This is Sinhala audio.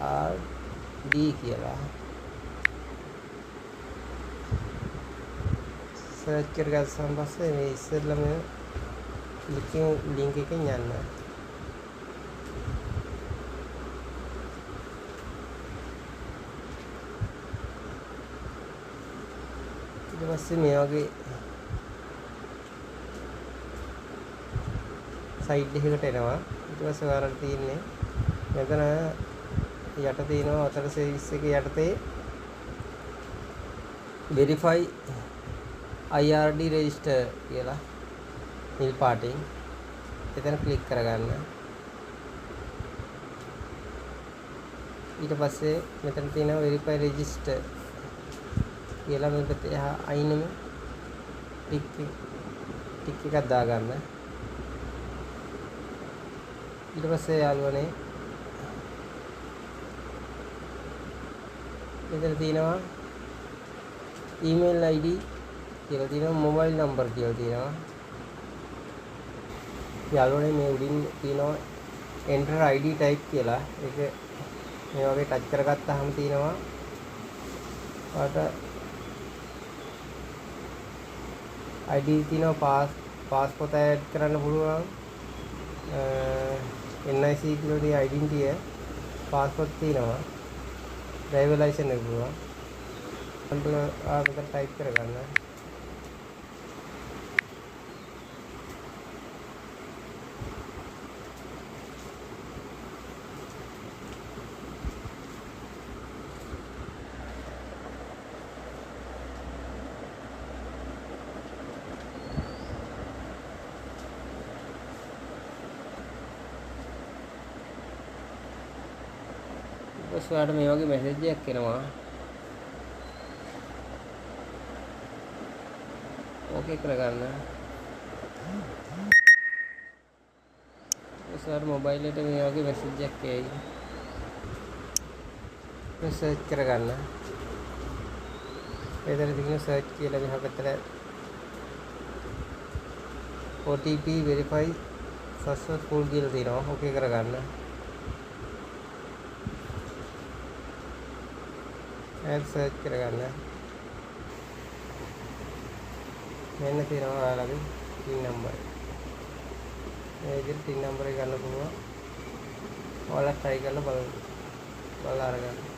IRD කියලා සර්ච් කරගත්තාන් පස්සේ මේ ඉස්සෙල්ලම ලින්ක් එකෙන් යන්න. ඊට පස්සේ මේ වගේ සයිඩ් එකකට එනවා. ඊට පස්සේ ඔයාලට තියෙන්නේ මෙතන යට තියෙනවා අතර සර්විස් එකේ යටතේ verify IRD register කියලා නිල් පාටින් එතන ක්ලික් කරගන්න. ඊට පස්සේ මෙතන තියෙනවා verify register කියලා මේකට අයිනෙම ටික් එකක් දාගන්න. ඊට පස්සේ යාළුවනේ මෙතන තියෙනවා email ID කියලා තියෙනවා mobile number කියලා තියෙනවා. යාළුවනේ මේ උඩින් තියෙනවා enter ID type කියලා. ඒක මේ වගේ ටච් කරගත්තාම තියෙනවා ඔයාලට ID තියෙනවා passport add කරන්න පුළුවන්. NIC කියලා identity passport තියෙනවා. driver license එක පුළුවන්. මෙතන type කරගන්න. ඔයාලට මේ වගේ මැසේජ් එකක් එනවා. ඕකේ කරගන්න. ඔයාලට මොබයිල් එකට මේ වගේ මැසේජ් එකක් එයි. සර්ච් කරගන්න. එතන තියෙන සර්ච් කියලා මෙහා පැත්තට OTP verify successful කියලා තියෙනවා. ඕකේ කරගන්න. app search කරගන්න. මෙන්න තියෙනවා ඔයාලගේ PIN number. මේ විදිහට PIN number එක ගන්න පුළුවන්. ඔයාලා try කරලා බලන්න. බලලා අරගන්න.